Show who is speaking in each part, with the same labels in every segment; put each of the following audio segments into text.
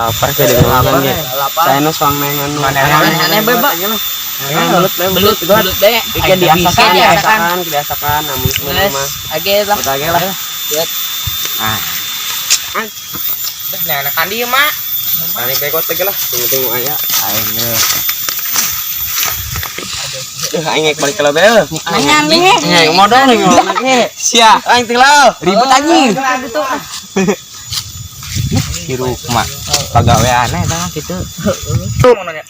Speaker 1: lapar saya di lapar ya. Saya nu suang nengan nu.
Speaker 2: Aneh bebek.
Speaker 1: Belut deh. Ikan diasakan namun semua mah.
Speaker 2: Age lah.
Speaker 1: Age lah.
Speaker 2: Ah. Nah, anak dia mah.
Speaker 1: Ani bekot teh lah. Tunggu aya. Aing. Aing balik ke label. Aing modal nih. Sia, aing tinggal. Ribet anjing. Hirup mah. Pagawean eta kitu.
Speaker 2: Tuh mau nanya.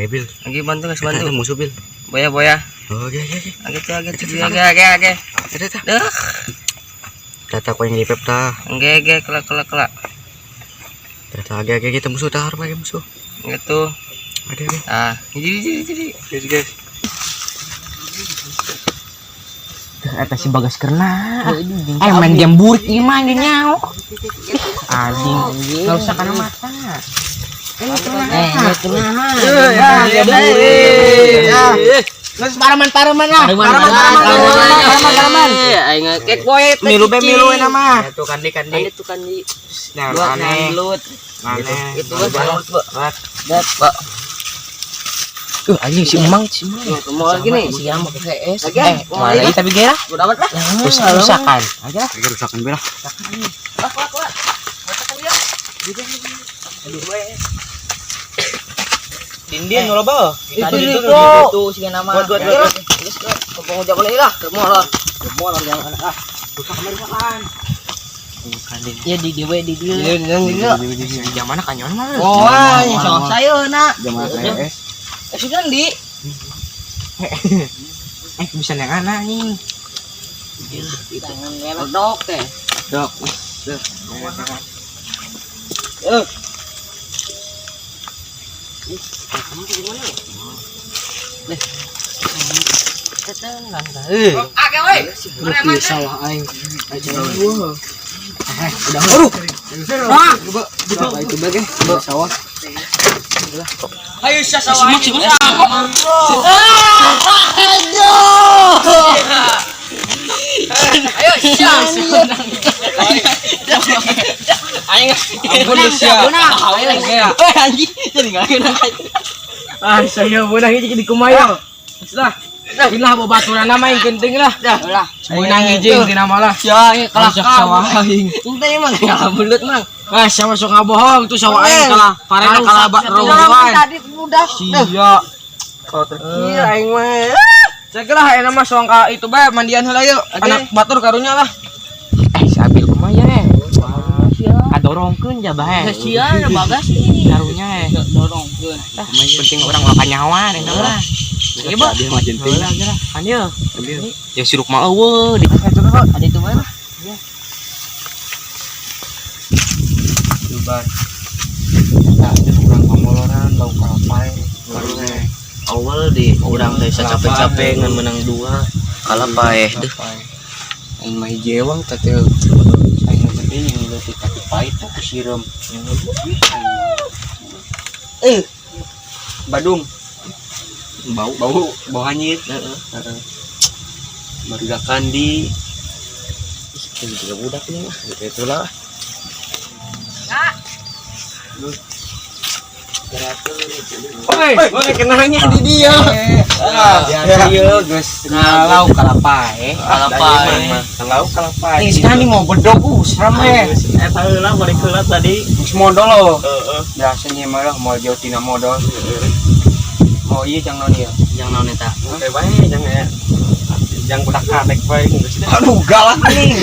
Speaker 1: Bil,
Speaker 2: Lagi bantu guys, bantu.
Speaker 1: musuh bil.
Speaker 2: Boya.
Speaker 1: Oke.
Speaker 2: Age. Dah.
Speaker 1: Data ko yang lipep tah.
Speaker 2: Age, kelak.
Speaker 1: Data age kita musuh tah harus musuh.
Speaker 2: Gitu.
Speaker 1: Ada.
Speaker 2: Ah, jadi.
Speaker 1: Guys. Eta si Bagas kerna. Main game burik ieu mah nyao. Anjing, enggak usah kana mata. Geus paraman lah. Paraman.
Speaker 2: Aing ngekek boy.
Speaker 1: Milu nama. Itu kandi.
Speaker 2: Itu kan di.
Speaker 1: Nah, aneh.
Speaker 2: Itu Pak.
Speaker 1: Anjing si Emang.
Speaker 2: Mau lagi nih, si Yang mau ke CS.
Speaker 1: Mana lagi tapi gerah?
Speaker 2: Udah amat lah.
Speaker 1: Terus rusakan. Aja lah. Rusakan belah.
Speaker 2: Wah.
Speaker 1: Dindin loba.
Speaker 2: Itu sih nama. Buat. Kepung udah boleh lah. Semua jangan ah.
Speaker 1: Rusak kemarin.
Speaker 2: Ya di dia.
Speaker 1: Jam mana kanyon mah?
Speaker 2: Oh, nyosok saya nak.
Speaker 1: Jam mana?
Speaker 2: Sudah di.
Speaker 1: Bisa yang anak nih.
Speaker 2: Tangan ngelodok teh.
Speaker 1: Dok.
Speaker 2: Kamu di mana? Tenang dah. Oke, woi.
Speaker 1: Mana salah aing. Aja gua. Udah. Aduh. Itu bae sawah.
Speaker 2: Ayo sawah. Aduh. Ayo aing ampun sia. Anjing jadi enggak kena.
Speaker 1: Saya beunang ieu di kumayo. Lah. Inilah babaturan nama yang genting lah.
Speaker 2: Lah.
Speaker 1: Menang hijing di nama lah.
Speaker 2: Ya, kalah
Speaker 1: sawah aing.
Speaker 2: Ente emang ya belut mang.
Speaker 1: Sama sok ngabohong tuh sawah aing kalah. Parena kalah rombongan.
Speaker 2: Tadi mudah.
Speaker 1: Sia. Kalau terkira aing mah.
Speaker 2: Saya kira enak mah soang ka itu bae mandian heula yuk. Anak batur karunya lah.
Speaker 1: Sabil kumaya adorongkeun ja bae.
Speaker 2: Sia ya Bagas sih.
Speaker 1: Karunya
Speaker 2: dorongkeun.
Speaker 1: Penting orang makan nyawa eta lah. Ieu ba dia mah jenting. Kan ieu. Ya siruk mah eueuh di
Speaker 2: Ada itu mah.
Speaker 1: Duban. Nah, itu kurang pamoloran lauk kalpai.
Speaker 2: Awal di urang teh capek-capek ngan menang 2 kalah paeh deh.
Speaker 1: Aing mah jewang teh teh. Aing mah gede yang leutik tapi pahit tuh kusireum. Badung. Bau hanyit. Marigakan di ini juga budak nih mah. Gitu lah. Oke, kenanya di dia. Ya, guys. Kalau kalapae. Kalau kalapae. Ini sekarang mau bedog seram eta heula balik heula tadi. Geus modal lo. Biasanya mah mau jauh tina modal. Oh iya jangan non ya.
Speaker 2: Yang naon eta?
Speaker 1: Oke bae jangan ya. Jangan budak kadek bae geus. Aduh galak nih.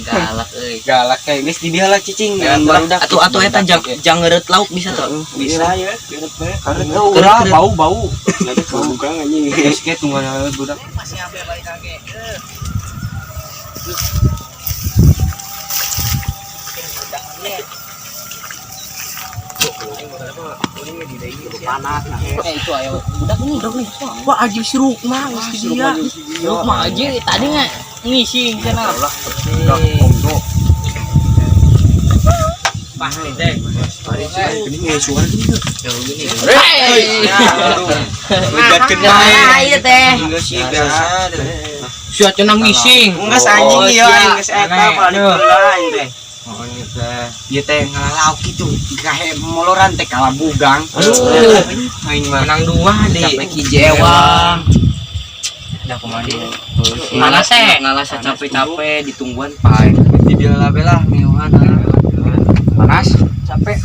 Speaker 2: Galak euy.
Speaker 1: Galak kayak geus di dia lah cicing. Barudak
Speaker 2: atuh eta jang ngeureut lauk bisa tuh.
Speaker 1: Bisa ya, ngeureut bae. Karena bau. Ada buka anjing. Geus ke tunggal budak.
Speaker 2: Masih ambil balik lagi.
Speaker 1: Panas nah.
Speaker 2: Itu ayo budak nih.
Speaker 1: Wah anjing siruk mah geus di dia.
Speaker 2: Siruk mah aja tadi nggak ngising sana. Pak nih teh.
Speaker 1: Ini ngesuan ini.
Speaker 2: Lihatkeun bae. Ieu teh.
Speaker 1: Geus sih biasa.
Speaker 2: Sia cenah ngising.
Speaker 1: Geus anjing ieu geus eta paling heula teh. Ieu teh ngalauk kitu. Kahe moloran teh kalah bugang. Aing mah menang 2 di
Speaker 2: Capek kijewang.
Speaker 1: da kumaha dia.
Speaker 2: Panas
Speaker 1: Ngalas capek-capek ditungguan pae. Di dia belah meuhan. Panas, capek.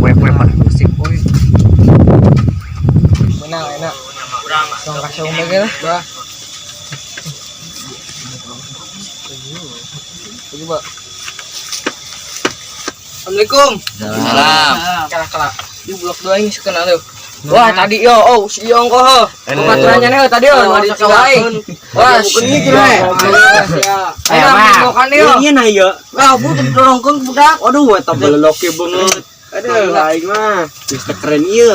Speaker 1: Poe-poe panas musik poe.
Speaker 2: Menang enak. Tong kasih umbe ge lah. Coba. Assalamualaikum.
Speaker 1: Salam.
Speaker 2: Kalah. Di blok 2 ini sekenal tuh. Wah, tadi yo, si Yong kok. Pematurannya nih tadi yo, mau dicobain. Wah, ini kira. Ayo, makan yo.
Speaker 1: Iya na ieu.
Speaker 2: Lah, bu dorongkeun budak.
Speaker 1: Waduh, eta belok ke banget. Aduh, aing mah geus teu keren ieu.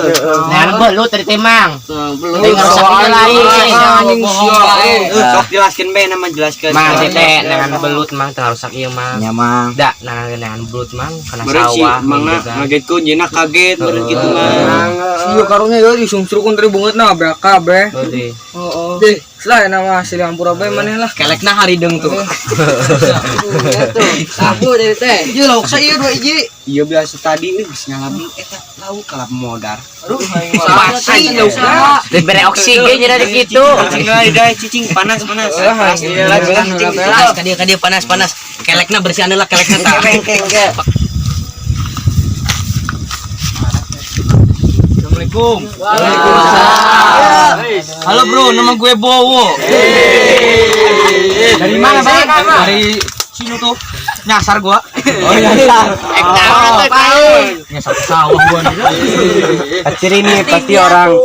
Speaker 2: Nah, belut tadi temang.
Speaker 1: Belum
Speaker 2: Tinggal sakit lain.
Speaker 1: anjing sok jelaskeun be nama jelaskeun.
Speaker 3: Mang teh nangan belut mang teu rusak ieu mang.
Speaker 1: Nya mang.
Speaker 3: Da nangan belut mang kana
Speaker 1: Meureun si
Speaker 3: sawah.
Speaker 1: mangna ngagetkeun jeung kaget meureun kitu mang.
Speaker 2: Sieu karunya yo disungsrukun tadi bungetna beraka be.
Speaker 3: Tadi.
Speaker 2: Heeh. Deh, selain nama hasil hampura be maneh lah.
Speaker 1: Kelekna harideung tuh.
Speaker 2: Sabu dari teh. Ieu lauk sa ieu 2 hiji.
Speaker 1: Iya biasa tadi geus ngalabi eta lauk kalap modar.
Speaker 2: Aduh,
Speaker 1: Pasti lauk.
Speaker 3: Dibere oksigen jadi kitu.
Speaker 1: Dai cicing panas.
Speaker 3: Panas ka dia panas. Kelekna bersih lah kelekna tah.
Speaker 1: Assalamualaikum.
Speaker 2: Waalaikumsalam.
Speaker 1: Halo bro, nama gue Bowo. Dari mana bang? Dari sini tuh. Nyasar gua. Oh nyasar. Nyasar sawah gua nih. Kecil ini pasti orang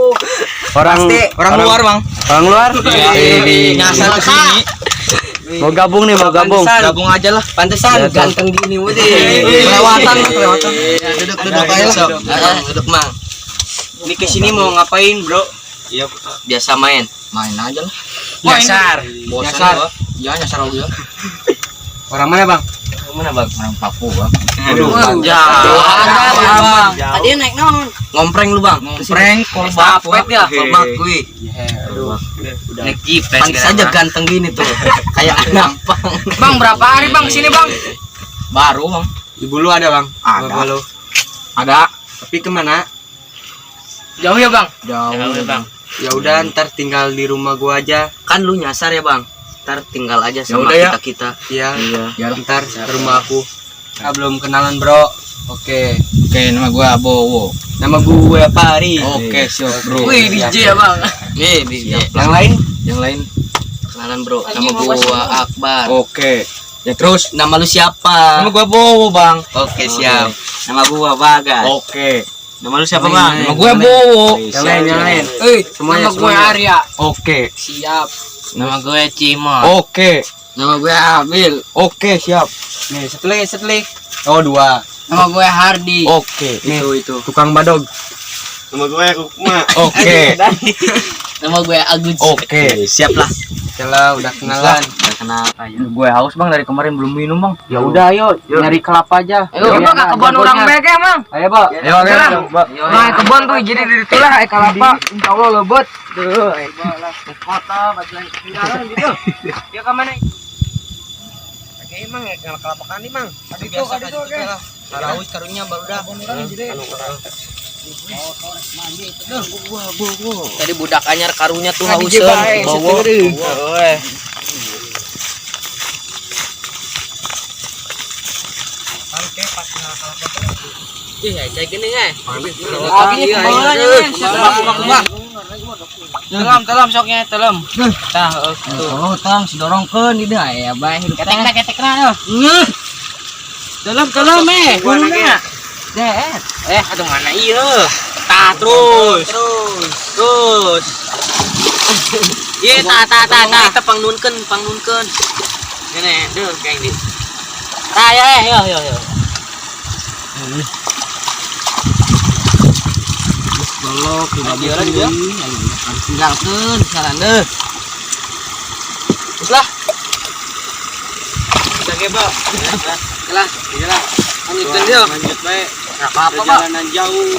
Speaker 1: luar bang.
Speaker 3: Orang luar.
Speaker 1: Nyasar ke sini.
Speaker 3: Mau gabung nih, mau gabung.
Speaker 1: Gabung aja lah. Pantesan ganteng gini weh. Kelewatan. Ya, duduk aja lah. Duduk mang. Ini ke sini mau ngapain, bro? Iya,
Speaker 3: Biasa main.
Speaker 1: main aja lah.
Speaker 3: Nyasar.
Speaker 1: Nyasar. Iya, nyasar dia. Orang mana, Bang?
Speaker 3: Mana bang?
Speaker 1: Orang Papua, Bang.
Speaker 3: Aduh,
Speaker 1: Bang.
Speaker 2: Tadi naik naon?
Speaker 3: Ngompreng lu bang.
Speaker 1: Ngompreng, kolbak
Speaker 3: ya, kolbak kuy.
Speaker 1: Aduh.
Speaker 3: Naik jeep.
Speaker 1: Pantes aja ganteng gini tuh. Kayak gampang.
Speaker 2: Bang, berapa hari bang sini bang?
Speaker 1: Baru, Bang. Ibu lu ada, Bang?
Speaker 3: Ada.
Speaker 1: Lu. Ada. Tapi kemana?
Speaker 2: Jauh ya bang?
Speaker 1: Jauh,
Speaker 3: Bang.
Speaker 1: Ya udah, ntar tinggal di rumah gua aja.
Speaker 3: Kan lu nyasar ya bang. Ntar tinggal aja sama
Speaker 1: udah ya.
Speaker 3: kita.
Speaker 1: Iya.
Speaker 3: Iya.
Speaker 1: Ntar ke rumah aku. Belum kenalan, Bro. Oke, nama gua Bowo. Nama gue Pari. Oke, siap, Bro.
Speaker 2: Wih, DJ ya bang?
Speaker 3: Nih DJ.
Speaker 1: Yang lain? Yang lain.
Speaker 3: Kenalan bro. Nama gua Akbar.
Speaker 1: Oke. Ya terus
Speaker 3: Nama lu siapa?
Speaker 1: nama gua Bowo, Bang.
Speaker 3: Oke siap. Nama gua Bagas.
Speaker 1: Oke.
Speaker 3: Nama lu siapa bang?
Speaker 1: Nama gue Bowo.
Speaker 3: Yang lain.
Speaker 1: Semuanya
Speaker 2: Nama gue Arya.
Speaker 1: Oke.
Speaker 2: Siap.
Speaker 3: Nama gue Cimot.
Speaker 1: Oke.
Speaker 3: Nama gue Abil.
Speaker 1: Oke, siap. Nih, setelik. Oh, 2.
Speaker 2: Nama gue Hardi.
Speaker 1: Oke. Nih,
Speaker 3: Itu.
Speaker 1: tukang badog.
Speaker 4: Nama gue Rukma.
Speaker 1: Oke.
Speaker 2: Nama gue Agus.
Speaker 1: Oke, siap lah. Kalau udah kenalan.
Speaker 3: Udah kenal.
Speaker 1: Gue haus, Bang, dari kemarin belum minum, Bang. Ya udah, ayo nyari kelapa aja.
Speaker 2: Ayo bang, ke kebun orang bege bang.
Speaker 1: Ayo, Pak. Ayo, Pak.
Speaker 2: Nah, kebun tuh jadi di itulah kalapa. Insya Allah lebet. Tuh, lah. Kota, baju jalan gitu. Dia ke mana? Oke, emang ya kelapa kani, Mang. Tadi tuh, oke.
Speaker 1: Haus karunya baru dah.
Speaker 3: Tadi budak anyar karunya tuh
Speaker 2: Lagi
Speaker 3: hausen.
Speaker 2: bae,
Speaker 3: Bawa.
Speaker 2: setir.
Speaker 3: Ih, cek gini ya.
Speaker 2: Abinya kemana nih? Telam soknya telam. Tah, tuh.
Speaker 1: Oh, tang si dorongkeun di da ya, bae.
Speaker 2: Ketek-ketekna.
Speaker 3: Telam eh.
Speaker 2: Mana?
Speaker 3: Aduh mana iya. Tah terus. Iya tah. Kita pangnunkeun. Ini deh kayak ini. Raya yo.
Speaker 1: Belok,
Speaker 3: Dia lagi dia. Tinggalkeun saran deh. Terus lah.
Speaker 1: Oke, Pak.
Speaker 3: Lah. Lanjutkan dia.
Speaker 1: Lanjut baik.
Speaker 3: Enggak apa-apa, Pak.
Speaker 1: Perjalanan jauh.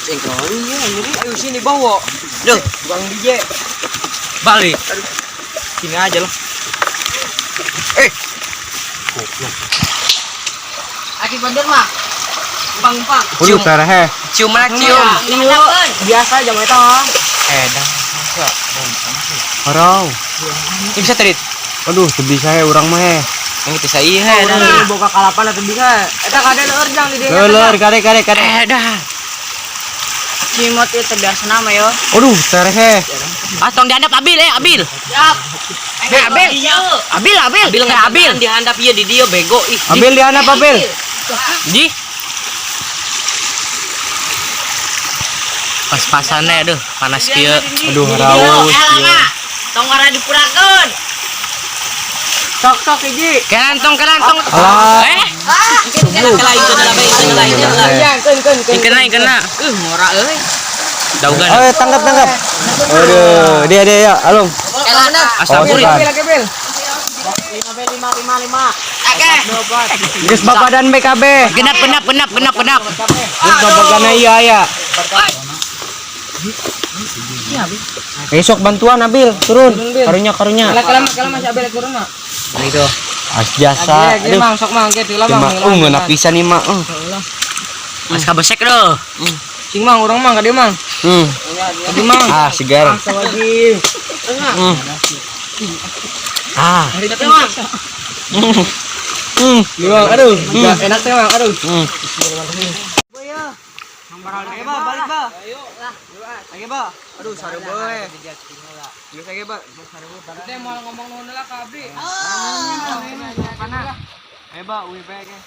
Speaker 2: Sinkronnya ini ayo sini bawa.
Speaker 3: Duh,
Speaker 2: Bang DJ.
Speaker 3: balik. Sini aja lah. Aki bandir mah. Umpang-umpang.
Speaker 2: Udah terahe.
Speaker 1: Cium lah cium.
Speaker 2: Biasa jam itu.
Speaker 1: Dah.
Speaker 2: Orang.
Speaker 1: Ini bisa tadi.
Speaker 2: Aduh, bisa orang mah he.
Speaker 1: Yang itu saya dah.
Speaker 2: Boga kalapan atau bisa. Eta kade leur jang di dia.
Speaker 1: Leur kade. Dah.
Speaker 3: Cimot itu biasa nama yo.
Speaker 2: Aduh, terahe.
Speaker 3: Tong dihandap Abil Abil. Siap. Abil dihandap ieu di dia bego ih.
Speaker 2: Abil di mana Abil?
Speaker 3: Di. Pas-pasannya aduh panas kieu.
Speaker 2: Aduh, raus.
Speaker 3: Tong ngara dipurakeun.
Speaker 2: Sok hiji.
Speaker 3: Kanan tong.
Speaker 2: Alah.
Speaker 3: Kena. Ngora euy. Daugan.
Speaker 2: Tangkap. Aduh, dia ya, alung.
Speaker 3: Astagfirullah.
Speaker 2: Geus babadan BKB.
Speaker 3: Genap.
Speaker 2: Geus babagana iya. Besok bantuan Abil, turun. Karunya.
Speaker 1: Kalau masih Abel turun mah.
Speaker 2: Itu. As jasa.
Speaker 1: Aduh. Mang sok mang kitu lah
Speaker 2: Mang. Ngeunap pisan nih, Mak.
Speaker 3: Mas kabesek doh.
Speaker 1: Cing mang urang mang ka dieu mang. Tadi mang.
Speaker 2: Ah, segar.
Speaker 1: Lagi.
Speaker 3: Tapi mang.
Speaker 1: Mang, aduh. Enak teh mang, aduh. Balik ba. Lagi ba. Aduh, sare boy. Geus lagi ba. Teh mau ngomong nu heula ka abdi. Kana. Ba, uwi bae ge.